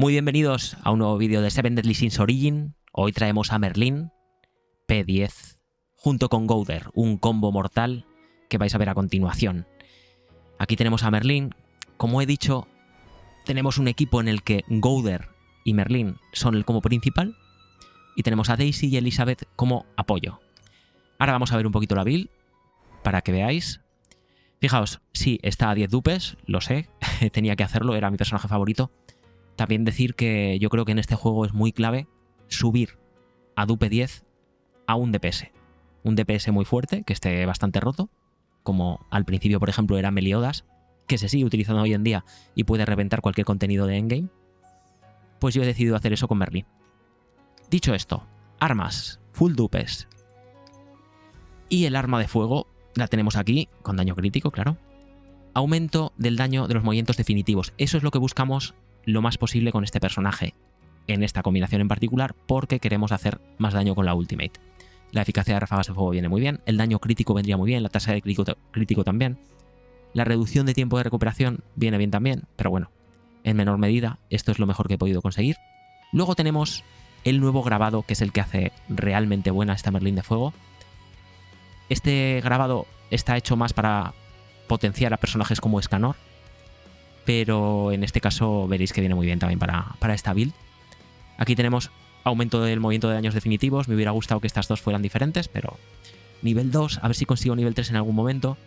Muy bienvenidos a un nuevo vídeo de Seven Deadly Sins Origin. Hoy traemos a Merlin P10 junto con Gowther, un combo mortal que vais a ver a continuación. Aquí tenemos a Merlin. Como he dicho, tenemos un equipo en el que Gowther y Merlin son el combo principal y tenemos a Daisy y Elizabeth como apoyo. Ahora vamos a ver un poquito la build para que veáis. Fijaos, sí, está a 10 dupes, lo sé, tenía que hacerlo, era mi personaje favorito. También decir que yo creo que en este juego es muy clave subir a dupe 10 a un DPS. Un DPS muy fuerte, que esté bastante roto, como al principio, por ejemplo, era Meliodas, que se sigue utilizando hoy en día y puede reventar cualquier contenido de endgame. Pues yo he decidido hacer eso con Merlin. Dicho esto, armas, full dupes. Y el arma de fuego la tenemos aquí, con daño crítico, claro. Aumento del daño de los movimientos definitivos. Eso es lo que buscamos lo más posible con este personaje, en esta combinación en particular, porque queremos hacer más daño con la ultimate. La eficacia de ráfagas de fuego viene muy bien, el daño crítico vendría muy bien, la tasa de crítico también. La reducción de tiempo de recuperación viene bien también, pero bueno, en menor medida, esto es lo mejor que he podido conseguir. Luego tenemos el nuevo grabado, que es el que hace realmente buena esta Merlin de fuego. Este grabado está hecho más para potenciar a personajes como Escanor, pero en este caso veréis que viene muy bien también para esta build. Aquí tenemos aumento del movimiento de daños definitivos. Me hubiera gustado que estas dos fueran diferentes, pero nivel 2, a ver si consigo nivel 3 en algún momento.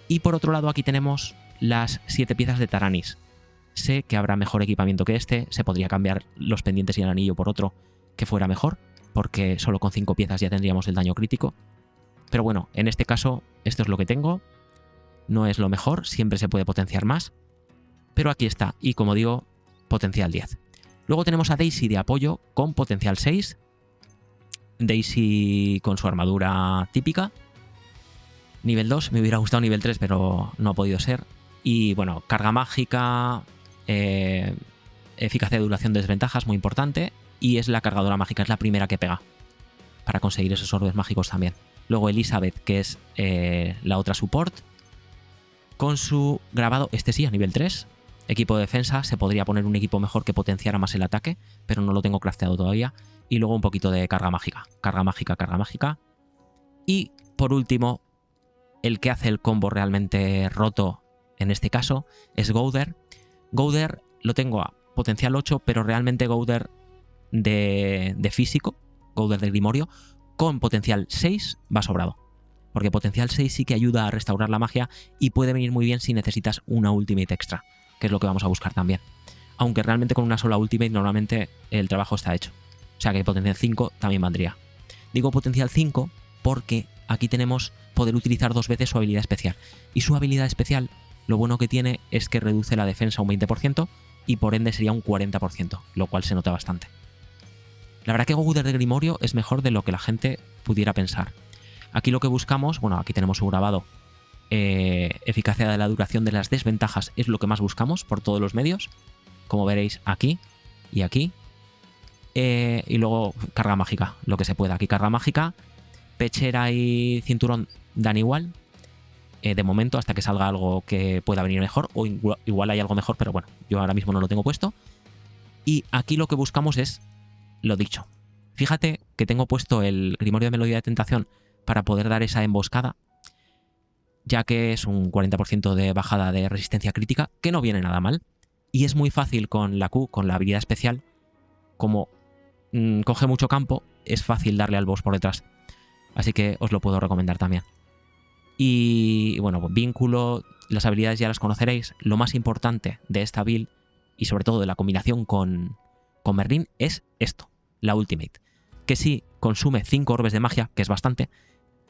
Y por otro lado aquí tenemos las 7 piezas de Taranis. Sé que habrá mejor equipamiento que este, se podría cambiar los pendientes y el anillo por otro que fuera mejor, porque solo con 5 piezas ya tendríamos el daño crítico. Pero bueno, en este caso esto es lo que tengo. No es lo mejor, siempre se puede potenciar más. Pero aquí está, y como digo, potencial 10. Luego tenemos a Daisy de apoyo con potencial 6. Daisy con su armadura típica. Nivel 2, me hubiera gustado nivel 3, pero no ha podido ser. Y bueno, carga mágica, eficacia de duración de desventajas, muy importante. Y es la cargadora mágica, es la primera que pega para conseguir esos orbes mágicos también. Luego Elizabeth, que es la otra support, con su grabado, este sí, a nivel 3. Equipo de defensa, se podría poner un equipo mejor que potenciara más el ataque, pero no lo tengo crafteado todavía. Y luego un poquito de carga mágica. Carga mágica, carga mágica. Y por último, el que hace el combo realmente roto en este caso es Gowther. Gowther lo tengo a potencial 8, pero realmente Gowther de físico, Gowther de Grimorio, con potencial 6 va sobrado. Porque potencial 6 sí que ayuda a restaurar la magia y puede venir muy bien si necesitas una ultimate extra, que es lo que vamos a buscar también. Aunque realmente con una sola ultimate normalmente el trabajo está hecho. O sea que potencial 5 también valdría. Digo potencial 5 porque aquí tenemos poder utilizar 2 veces su habilidad especial. Y su habilidad especial, lo bueno que tiene es que reduce la defensa un 20% y por ende sería un 40%, lo cual se nota bastante. La verdad que Gowther de Grimorio es mejor de lo que la gente pudiera pensar. Aquí lo que buscamos, bueno, aquí tenemos su grabado. Eficacia de la duración de las desventajas es lo que más buscamos por todos los medios, como veréis aquí y aquí. Y luego carga mágica, lo que se pueda. Aquí carga mágica, pechera y cinturón dan igual, de momento, hasta que salga algo que pueda venir mejor, o igual hay algo mejor, pero bueno, yo ahora mismo no lo tengo puesto. Y aquí lo que buscamos es lo dicho. Fíjate que tengo puesto el Grimorio de Melodía de Tentación para poder dar esa emboscada, ya que es un 40% de bajada de resistencia crítica, que no viene nada mal. Y es muy fácil con la Q, con la habilidad especial, como coge mucho campo, es fácil darle al boss por detrás. Así que os lo puedo recomendar también. Y bueno, vínculo, las habilidades ya las conoceréis. Lo más importante de esta build, y sobre todo de la combinación con Merlin, es esto, la ultimate. Que sí consume 5 orbes de magia, que es bastante,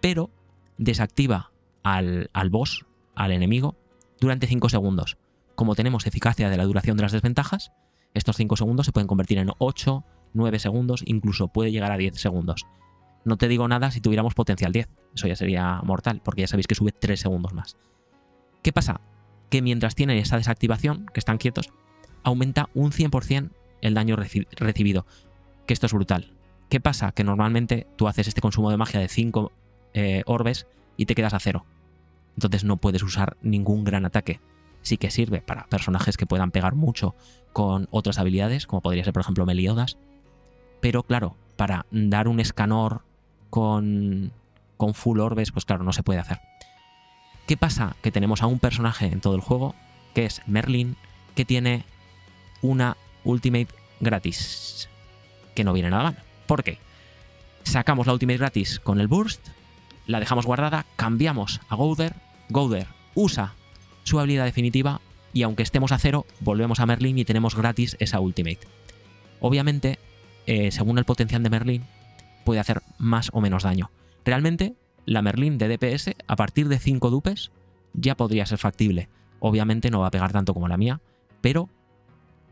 pero desactiva al boss, al enemigo, durante 5 segundos. Como tenemos eficacia de la duración de las desventajas, estos 5 segundos se pueden convertir en 8, 9 segundos, incluso puede llegar a 10 segundos. No te digo nada si tuviéramos potencial 10, eso ya sería mortal, porque ya sabéis que sube 3 segundos más. ¿Qué pasa? Que mientras tienen esa desactivación, que están quietos, aumenta un 100% el daño recibido, que esto es brutal. ¿Qué pasa? Que normalmente tú haces este consumo de magia de 5 orbes y te quedas a 0. Entonces no puedes usar ningún gran ataque. sí que sirve para personajes que puedan pegar mucho con otras habilidades, como podría ser, por ejemplo, Meliodas. Pero claro, para dar un escanor con full orbes, pues claro, no se puede hacer. ¿Qué pasa? Que tenemos a un personaje en todo el juego, que es Merlin, que tiene una ultimate gratis, que no viene nada mal. ¿Por qué? Sacamos la ultimate gratis con el burst, la dejamos guardada, cambiamos a Gowther, Gowther usa su habilidad definitiva y aunque estemos a 0, volvemos a Merlin y tenemos gratis esa ultimate. Obviamente, según el potencial de Merlin, puede hacer más o menos daño. Realmente, la Merlin de DPS, a partir de 5 dupes, ya podría ser factible. Obviamente no va a pegar tanto como la mía, pero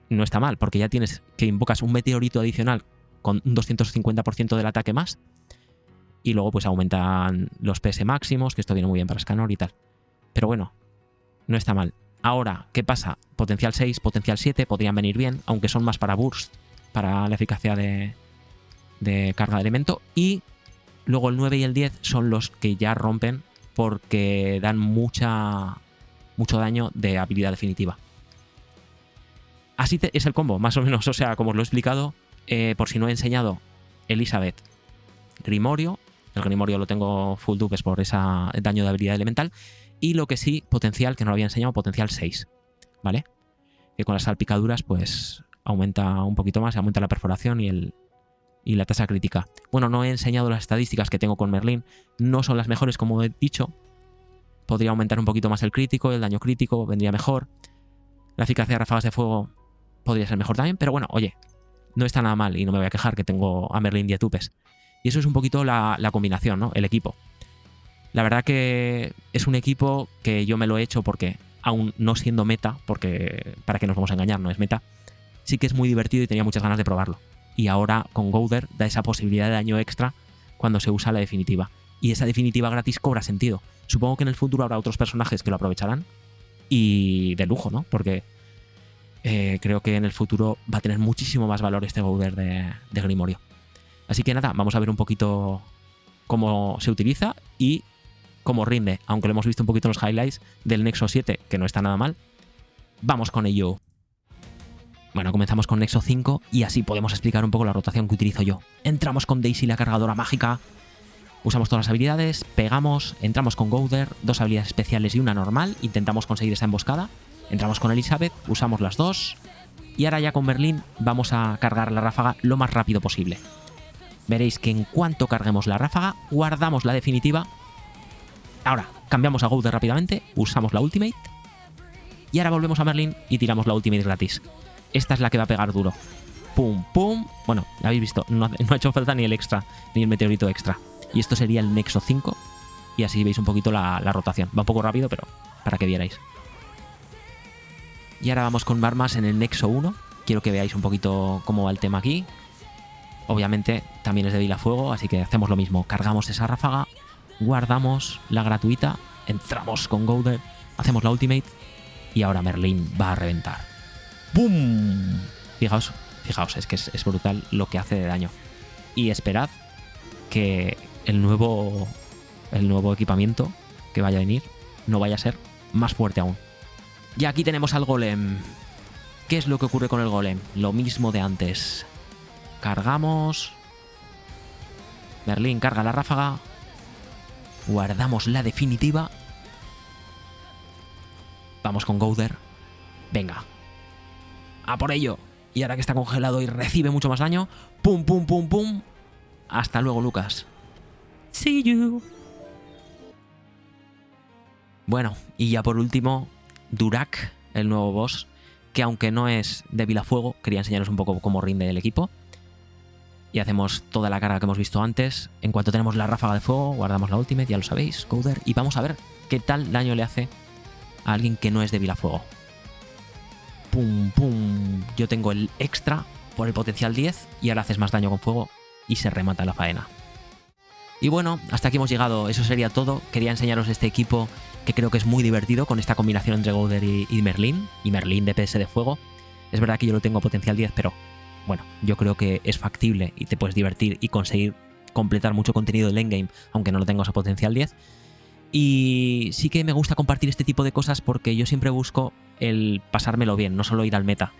no está mal, porque ya tienes que invocas un meteorito adicional con un 250% del ataque más, y luego pues aumentan los PS máximos, que esto viene muy bien para Scanor y tal. Pero bueno, no está mal. Ahora, ¿qué pasa? Potencial 6, potencial 7 podrían venir bien, aunque son más para burst, para la eficacia de carga de elemento, y luego el 9 y el 10 son los que ya rompen porque dan mucho daño de habilidad definitiva. Así es el combo, más o menos. O sea, como os lo he explicado, por si no he enseñado, Elizabeth, Grimorio. El Grimorio lo tengo full dupes por ese daño de habilidad elemental. Y lo que sí, potencial, que no lo había enseñado, potencial 6. ¿Vale? Que con las salpicaduras, pues aumenta un poquito más, aumenta la perforación y la tasa crítica. Bueno, no he enseñado las estadísticas que tengo con Merlin. No son las mejores, como he dicho. Podría aumentar un poquito más el crítico, el daño crítico vendría mejor. La eficacia de ráfagas de fuego podría ser mejor también, pero bueno, oye, no está nada mal y no me voy a quejar que tengo a Merlin 10 dupes. Y eso es un poquito la combinación, ¿no? El equipo. La verdad que es un equipo que yo me lo he hecho porque, aún no siendo meta, porque para que nos vamos a engañar, no es meta, sí que es muy divertido y tenía muchas ganas de probarlo. Y ahora con Gowther da esa posibilidad de daño extra cuando se usa la definitiva. Y esa definitiva gratis cobra sentido. Supongo que en el futuro habrá otros personajes que lo aprovecharán. Y de lujo, ¿no? Porque creo que en el futuro va a tener muchísimo más valor este Gowther de Grimorio. Así que nada, vamos a ver un poquito cómo se utiliza y cómo rinde. Aunque lo hemos visto un poquito en los highlights del Nexo 7, que no está nada mal. Vamos con ello. Bueno, comenzamos con Nexo 5 y así podemos explicar un poco la rotación que utilizo yo. Entramos con Daisy, la cargadora mágica. Usamos todas las habilidades, pegamos, entramos con Gowther, 2 habilidades especiales y una normal, intentamos conseguir esa emboscada. Entramos con Elizabeth, usamos las 2 y ahora ya con Merlin vamos a cargar la ráfaga lo más rápido posible. Veréis que en cuanto carguemos la ráfaga, guardamos la definitiva. Ahora, cambiamos a Gowther rápidamente, usamos la ultimate y ahora volvemos a Merlin y tiramos la ultimate gratis. Esta es la que va a pegar duro. Pum, pum. Bueno, ya habéis visto, no ha hecho falta ni el extra, ni el meteorito extra. Y esto sería el Nexo 5. Y así veis un poquito la rotación. Va un poco rápido, pero para que vierais. Y ahora vamos con armas en el Nexo 1. Quiero que veáis un poquito cómo va el tema aquí. Obviamente también es de Vilafuego, así que hacemos lo mismo. Cargamos esa ráfaga, guardamos la gratuita, entramos con Gowther, hacemos la ultimate y ahora Merlin va a reventar. ¡Bum! Fijaos, es que es brutal lo que hace de daño. Y esperad que el nuevo equipamiento que vaya a venir no vaya a ser más fuerte aún. Y aquí tenemos al golem. ¿Qué es lo que ocurre con el golem? Lo mismo de antes. Cargamos. Merlin carga la ráfaga. Guardamos la definitiva. Vamos con Gowther. Venga. ¡A por ello! Y ahora que está congelado y recibe mucho más daño. ¡Pum, pum, pum, pum! Hasta luego, Lucas. See you. Bueno, y ya por último, Durak, el nuevo boss, que aunque no es de Vilafuego, quería enseñaros un poco cómo rinde el equipo. Y hacemos toda la carga que hemos visto antes. En cuanto tenemos la ráfaga de fuego, guardamos la ultimate, ya lo sabéis, Gowther, y vamos a ver qué tal daño le hace a alguien que no es de Vilafuego. Pum, pum. Yo tengo el extra por el potencial 10 y ahora haces más daño con fuego y se remata la faena. Y bueno, hasta aquí hemos llegado, eso sería todo. Quería enseñaros este equipo que creo que es muy divertido con esta combinación entre Gowther y Merlin DPS de fuego. Es verdad que yo lo tengo a potencial 10, pero bueno, yo creo que es factible y te puedes divertir y conseguir completar mucho contenido del endgame, aunque no lo tengas a potencial 10. Y sí que me gusta compartir este tipo de cosas porque yo siempre busco el pasármelo bien, no solo ir al meta.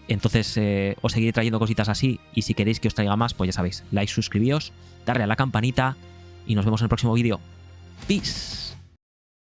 Entonces os seguiré trayendo cositas así, y si queréis que os traiga más, pues ya sabéis, like, suscribíos, darle a la campanita y nos vemos en el próximo vídeo. Peace.